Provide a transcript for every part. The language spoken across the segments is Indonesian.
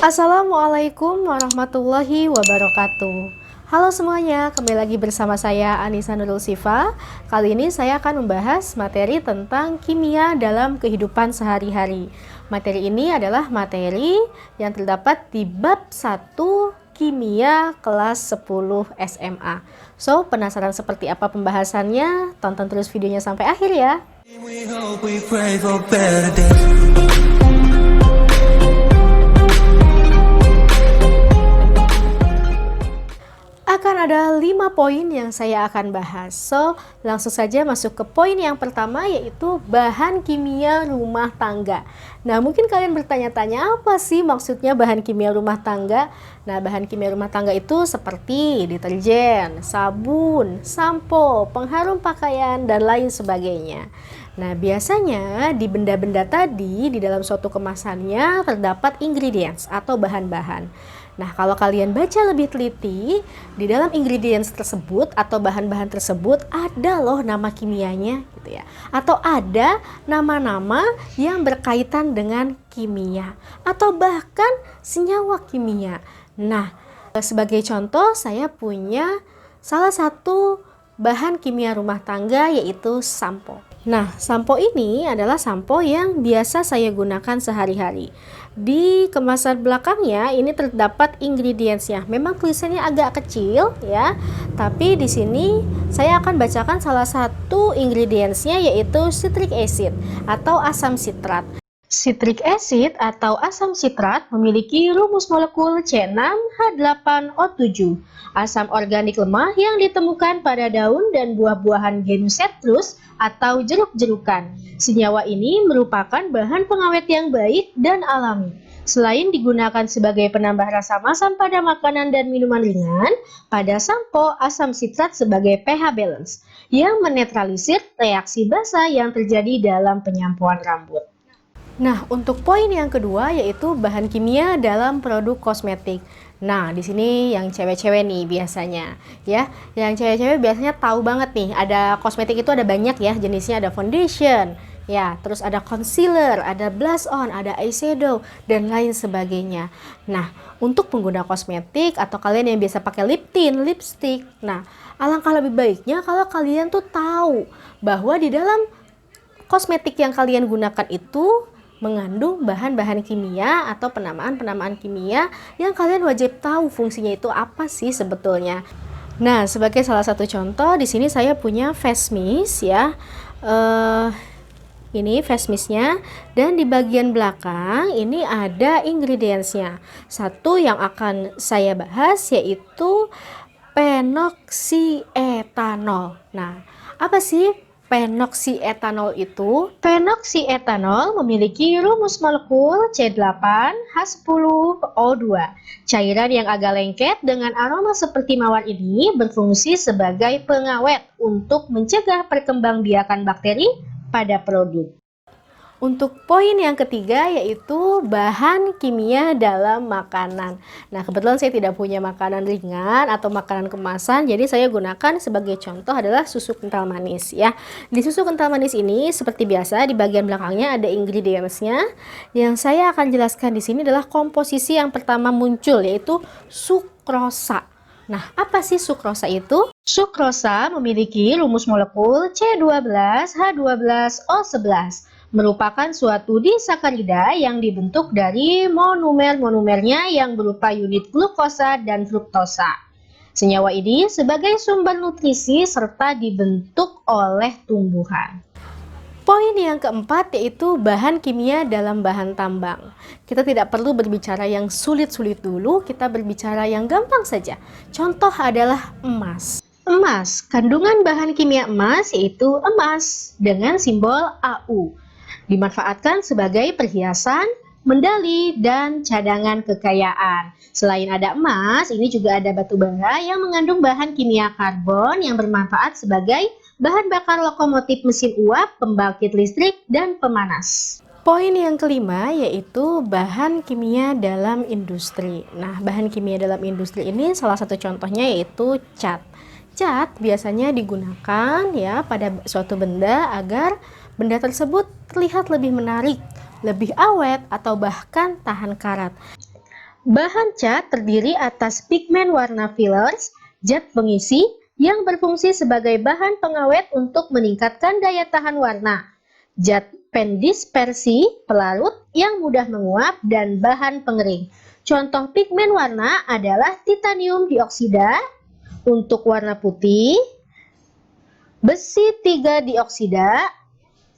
Assalamualaikum warahmatullahi wabarakatuh. Halo semuanya, kembali lagi bersama saya Anissa Nurul Sifa. Kali ini saya akan membahas materi tentang kimia dalam kehidupan sehari-hari. Materi ini adalah materi yang terdapat di bab 1 kimia kelas 10 SMA. So, penasaran seperti apa pembahasannya? Tonton terus videonya sampai akhir ya. Akan ada 5 poin yang saya akan bahas. So, langsung saja masuk ke poin yang pertama, yaitu bahan kimia rumah tangga. Nah, mungkin kalian bertanya-tanya, apa sih maksudnya bahan kimia rumah tangga? Nah, bahan kimia rumah tangga itu seperti deterjen, sabun, sampo, pengharum pakaian, dan lain sebagainya. Nah, biasanya di benda-benda tadi, di dalam suatu kemasannya terdapat ingredients atau bahan-bahan. Nah, kalau kalian baca lebih teliti, di dalam ingredients tersebut atau bahan-bahan tersebut ada loh nama kimianya gitu ya. Atau ada nama-nama yang berkaitan dengan kimia atau bahkan senyawa kimia. Nah, sebagai contoh saya punya salah satu bahan kimia rumah tangga yaitu sampo. Nah, sampo ini adalah sampo yang biasa saya gunakan sehari-hari. Di kemasan belakangnya ini terdapat ingredientsnya. Memang tulisannya agak kecil ya, tapi di sini saya akan bacakan salah satu ingredientsnya yaitu citric acid atau asam sitrat. Citric acid atau asam sitrat memiliki rumus molekul C6H8O7, asam organik lemah yang ditemukan pada daun dan buah-buahan genus Citrus atau jeruk-jerukan. Senyawa ini merupakan bahan pengawet yang baik dan alami. Selain digunakan sebagai penambah rasa masam pada makanan dan minuman ringan, pada sampo asam sitrat sebagai pH balance yang menetralisir reaksi basa yang terjadi dalam penyampuan rambut. Nah, untuk poin yang kedua yaitu bahan kimia dalam produk kosmetik. Nah, di sini yang cewek-cewek nih biasanya, ya. Yang cewek-cewek biasanya tahu banget nih, ada kosmetik itu ada banyak ya, jenisnya ada foundation, ya, terus ada concealer, ada blush on, ada eyeshadow dan lain sebagainya. Nah, untuk pengguna kosmetik atau kalian yang biasa pakai lip tint, lipstick, nah, alangkah lebih baiknya kalau kalian tuh tahu bahwa di dalam kosmetik yang kalian gunakan itu mengandung bahan-bahan kimia atau penamaan-penamaan kimia yang kalian wajib tahu fungsinya itu apa sih sebetulnya. Nah, sebagai salah satu contoh di sini saya punya face mist ya. Ini face mistnya, dan di bagian belakang ini ada ingredientsnya. Satu yang akan saya bahas yaitu phenoxyetanol. Nah, apa sih phenoxyetanol itu? Phenoxyetanol memiliki rumus molekul C8H10O2. Cairan yang agak lengket dengan aroma seperti mawar ini berfungsi sebagai pengawet untuk mencegah perkembangbiakan bakteri pada produk. Untuk poin yang ketiga yaitu bahan kimia dalam makanan. Nah, kebetulan saya tidak punya makanan ringan atau makanan kemasan, jadi saya gunakan sebagai contoh adalah susu kental manis ya. Di susu kental manis ini seperti biasa di bagian belakangnya ada ingredientsnya. Yang saya akan jelaskan di sini adalah komposisi yang pertama muncul yaitu sukrosa. Nah, apa sih sukrosa itu? Sukrosa memiliki rumus molekul C12H12O11. Merupakan suatu disakarida yang dibentuk dari monomer-monomernya yang berupa unit glukosa dan fruktosa. Senyawa ini sebagai sumber nutrisi serta dibentuk oleh tumbuhan. Poin yang keempat yaitu bahan kimia dalam bahan tambang. Kita tidak perlu berbicara yang sulit-sulit dulu, kita berbicara yang gampang saja. Contoh adalah emas. Emas, kandungan bahan kimia emas yaitu emas dengan simbol AU. Dimanfaatkan sebagai perhiasan, medali, dan cadangan kekayaan. Selain ada emas, ini juga ada batu bara yang mengandung bahan kimia karbon yang bermanfaat sebagai bahan bakar lokomotif mesin uap, pembangkit listrik, dan pemanas. Poin yang kelima yaitu bahan kimia dalam industri. Nah, bahan kimia dalam industri ini salah satu contohnya yaitu cat. Cat biasanya digunakan ya pada suatu benda agar benda tersebut terlihat lebih menarik, lebih awet, atau bahkan tahan karat. Bahan cat terdiri atas pigmen warna fillers, zat pengisi yang berfungsi sebagai bahan pengawet untuk meningkatkan daya tahan warna, zat pendispersi, pelarut yang mudah menguap, dan bahan pengering. Contoh pigmen warna adalah titanium dioksida untuk warna putih, besi 3 dioksida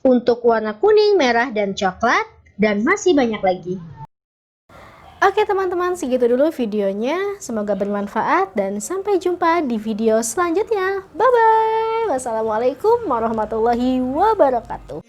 untuk warna kuning, merah, dan coklat, dan masih banyak lagi. Oke teman-teman, segitu dulu videonya. Semoga bermanfaat dan sampai jumpa di video selanjutnya. Bye-bye. Wassalamualaikum warahmatullahi wabarakatuh.